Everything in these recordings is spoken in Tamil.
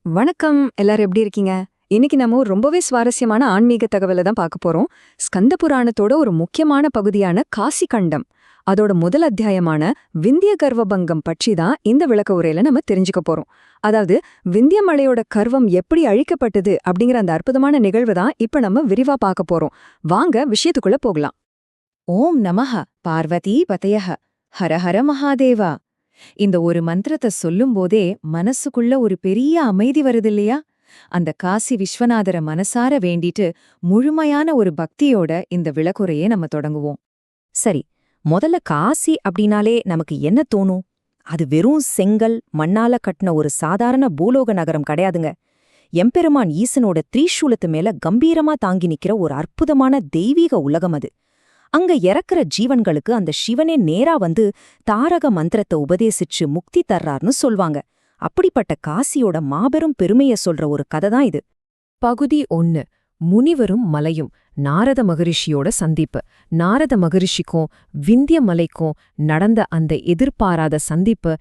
வணக்கம். எல்லாரும் எப்படி இருக்கீங்க? இன்னைக்கு நம்ம ஒரு ரொம்பவே சுவாரஸ்யமான ஆன்மீக தகவலை தான் பார்க்க போறோம். ஸ்கந்த புராணத்தோட ஒரு முக்கியமான பகுதியான காசி கண்டம், அதோட முதல் அத்தியாயமான விந்திய கர்வபங்கம் பற்றி தான் இந்த விளக்க உரையில நம்ம தெரிஞ்சுக்க போறோம். அதாவது விந்திய மலையோட கர்வம் எப்படி அழிக்கப்பட்டது அப்படிங்கிற அந்த அற்புதமான நிகழ்வு தான் இப்ப நம்ம விரிவா பார்க்க போறோம். வாங்க விஷயத்துக்குள்ள போகலாம். ஓம் நமஹ பார்வதி பதயஹ ஹர ஹர மகாதேவா. இந்த ஒரு மந்திரத்தை சொல்லும்போதே மனசுக்குள்ள ஒரு பெரிய அமைதி வருதில்லையா? அந்த காசி விஸ்வநாதரை மனசார வேண்டிட்டு முழுமையான ஒரு பக்தியோட இந்த விளக்குறையே நம்ம தொடங்குவோம். சரி, முதல்ல காசி அப்படின்னாலே நமக்கு என்ன தோணும்? அது வெறும் செங்கல் மண்ணால கட்டின ஒரு சாதாரண பூலோக நகரம் கிடையாதுங்க. எம்பெருமான் ஈசனோட திரிசூலத்து மேல கம்பீரமா தாங்கி நிக்கிற ஒரு அற்புதமான தெய்வீக உலகம் அது. அங்க இறக்குற ஜீவன்களுக்கு அந்த சிவனே நேரா வந்து தாரக மந்திரத்தை உபதேசிச்சு முக்தி தர்றார்னு சொல்வாங்க. அப்படிப்பட்ட காசியோட மாபெரும் பெருமைய சொல்ற ஒரு கதை தான் இது. பகுதி 1. முனிவரும் மலையும். நாரத மகரிஷியோட சந்திப்பு. நாரத மகரிஷிக்கும் விந்திய மலைக்கும் நடந்த அந்த எதிர்பாராத சந்திப்பு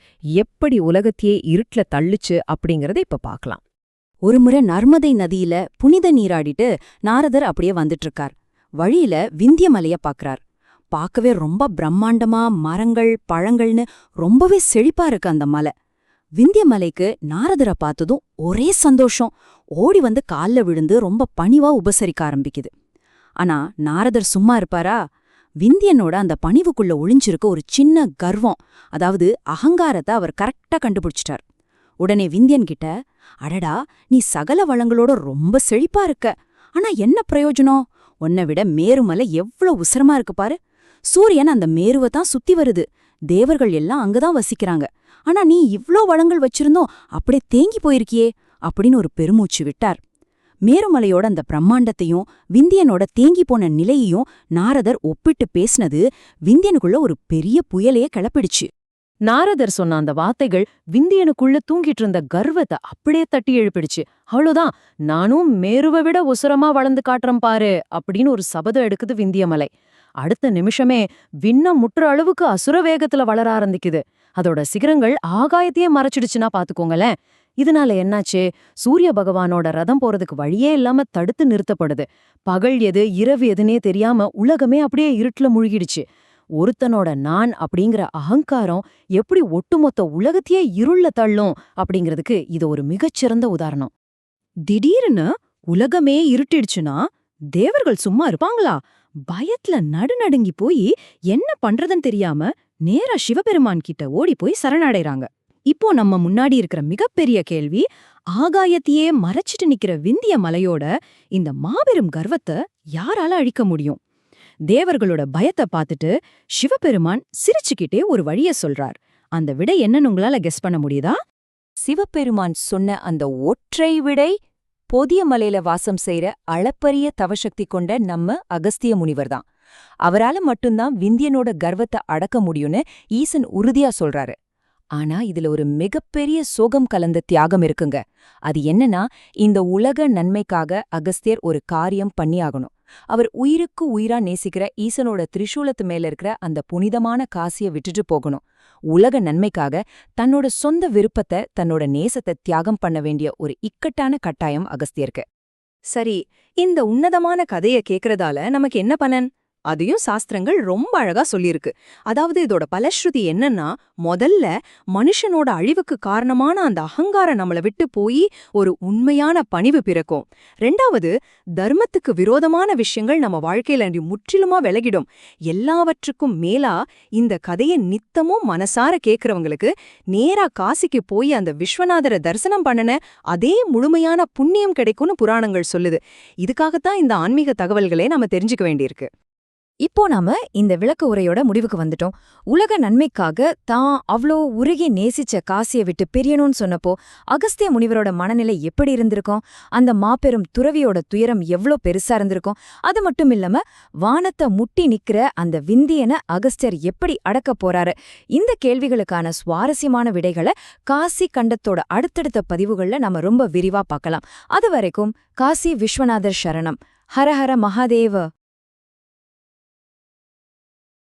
எப்படி உலகத்தையே இருட்ல தள்ளுச்சு அப்படிங்கறத இப்ப பார்க்கலாம். ஒருமுறை நர்மதை நதியில புனித நீராடிட்டு நாரதர் அப்படியே வந்துட்டு இருக்கார். வழியில விந்திய மலைய பாக்குறார். பார்க்கவே ரொம்ப பிரம்மாண்டமா மரங்கள் பழங்கள்னு ரொம்பவே செழிப்பா இருக்கு அந்த மலை. விந்திய மலைக்கு நாரதரை பார்த்ததும் ஒரே சந்தோஷம். ஓடி வந்து கால்ல விழுந்து ரொம்ப பணிவா உபசரிக்க ஆரம்பிக்குது. ஆனா நாரதர் சும்மா இருப்பாரா? விந்தியனோட அந்த பணிவுக்குள்ள ஒளிஞ்சிருக்க ஒரு சின்ன கர்வம், அதாவது அகங்காரத்தை அவர் கரெக்டா கண்டுபிடிச்சிட்டார். உடனே விந்தியன் கிட்ட, அடடா, நீ சகல வளங்களோட ரொம்ப செழிப்பா இருக்க, ஆனா என்ன பிரயோஜனம்? உன்னை விட மேருமலை எவ்வளவு உசரமா இருக்கு பாரு. சூரியன் அந்த மேருவை தான் சுத்தி வருது. தேவர்கள் எல்லாம் அங்கதான் வசிக்கிறாங்க. ஆனா நீ இவ்ளோ வளங்கள் வச்சிருந்தோம் அப்படியே தேங்கி போயிருக்கியே அப்படின்னு ஒரு பெருமூச்சு விட்டார். மேருமலையோட அந்த பிரம்மாண்டத்தையும் விந்தியனோட தேங்கி போன நிலையையும் நாரதர் ஒப்பிட்டு பேசினது விந்தியனுக்குள்ள ஒரு பெரிய புயலையே கிளப்பிடுச்சு. நாரதர் சொன்ன அந்த வார்த்தைகள் விந்தியனுக்குள்ள தூங்கிட்டு இருந்த கர்வத்தை அப்படியே தட்டி எழுப்பிடுச்சு. அவ்வளவுதான், நானும் மேருவை விட உசரமா வளர்ந்து காட்டுறேன் பாரு அப்படின்னு ஒரு சபதம் எடுக்குது விந்திய மலை. அடுத்த நிமிஷமே விண்ணம் முற்ற அளவுக்கு அசுர வேகத்துல வளர ஆரம்பிக்குது. அதோட சிகரங்கள் ஆகாயத்தையே மறைச்சிடுச்சுன்னா பாத்துக்கோங்களேன். இதனால என்னாச்சு? சூரிய பகவானோட ரதம் போறதுக்கு வழியே இல்லாம தடுத்து நிறுத்தப்படுது. பகல் எது இரவு எதுனே தெரியாம உலகமே அப்படியே இருட்டுல முழுகிடுச்சு. ஒருத்தனோட நான் அப்படிங்கிற அகங்காரம் எப்படி ஒட்டுமொத்த உலகத்தையே இருள தள்ளும் அப்படிங்கிறதுக்கு இது ஒரு மிகச்சிறந்த உதாரணம். திடீர்னு உலகமே இருட்டிடுச்சுன்னா தேவர்கள் சும்மா இருப்பாங்களா? பயத்துல நடுநடுங்கி போய் என்ன பண்றதுன்னு தெரியாம நேரா சிவபெருமான் கிட்ட ஓடி போய் சரணடைறாங்க. இப்போ நம்ம முன்னாடி இருக்கிற மிகப்பெரிய கேள்வி, ஆகாயத்தையே மறைச்சிட்டு நிக்கிற விந்திய மலையோட இந்த மாபெரும் கர்வத்தை யாரால அழிக்க முடியும்? தேவர்களோட பயத்தை பார்த்துட்டு சிவபெருமான் சிரிச்சுக்கிட்டே ஒரு வழிய சொல்றார். அந்த விடை என்னன்னு உங்களால கெஸ் பண்ண முடியுதா? சிவபெருமான் சொன்ன அந்த ஒற்றை விடை பொதிய மலையில வாசம் செய்யற அளப்பரிய தவசக்தி கொண்ட நம்ம அகஸ்திய முனிவர்தான். அவரால மட்டும்தான் விந்தியனோட கர்வத்தை அடக்க முடியும்னு ஈசன் உறுதியா சொல்றாரு. ஆனா இதுல ஒரு மிகப்பெரிய சோகம் கலந்த தியாகம் இருக்குங்க. அது என்னன்னா, இந்த உலக நன்மைக்காக அகஸ்தியர் ஒரு காரியம் பண்ணியாகணும். அவர் உயிருக்கு உயிரா நேசிக்கிற ஈசனோட திரிசூலத்து மேல இருக்கிற அந்த புனிதமான காசிய விட்டுட்டு போகணும். உலக நன்மைக்காக தன்னோட சொந்த விருப்பத்தை தன்னோட நேசத்தை தியாகம் பண்ண வேண்டிய ஒரு இக்கட்டான கட்டாயம் அகஸ்தியருக்கு. சரி, இந்த உன்னதமான கதைய கேக்குறதால நமக்கு என்ன பலன்? அதையும் சாஸ்திரங்கள் ரொம்ப அழகா சொல்லியிருக்கு. அதாவது இதோட பலஸ்ருதி என்னன்னா, முதல்ல மனுஷனோட அழிவுக்கு காரணமான அந்த அகங்காரம் நம்மள விட்டு போய் ஒரு உண்மையான பணிவு பிறக்கும். ரெண்டாவது, தர்மத்துக்கு விரோதமான விஷயங்கள் நம்ம வாழ்க்கையில முற்றிலுமா விலகிடும். எல்லாவற்றுக்கும் மேலா இந்த கதையை நித்தமும் மனசார கேக்குறவங்களுக்கு நேரா காசிக்கு போய் அந்த விஸ்வநாதரை தரிசனம் பண்ணன அதே முழுமையான புண்ணியம் கிடைக்கும்னு புராணங்கள் சொல்லுது. இதுக்காகத்தான் இந்த ஆன்மீக தகவல்களே நாம தெரிஞ்சுக்க வேண்டியிருக்கு. இப்போ நாம இந்த விளக்க உரையோட முடிவுக்கு வந்துட்டோம். உலக நன்மைக்காக தான் அவ்ளோ உருகி நேசிச்ச காசியை விட்டு பிரியணும்னு சொன்னப்போ அகஸ்திய முனிவரோட மனநிலை எப்படி இருந்திருக்கும்? அந்த மாபெரும் துறவியோட துயரம் எவ்ளோ பெருசா இருந்திருக்கும்? அது மட்டும் இல்லாம வானத்தை முட்டி நிக்கிற அந்த விந்தியனை அகஸ்தியர் எப்படி அடக்க போறாரு? இந்த கேள்விகளுக்கான சுவாரஸ்யமான விடைகளை காசி கண்டத்தோட அடுத்தடுத்த பதிவுகள்ல நாம ரொம்ப விரிவா பார்க்கலாம். அது வரைக்கும் காசி விஸ்வநாதர் சரணம். ஹர ஹர மகாதேவ.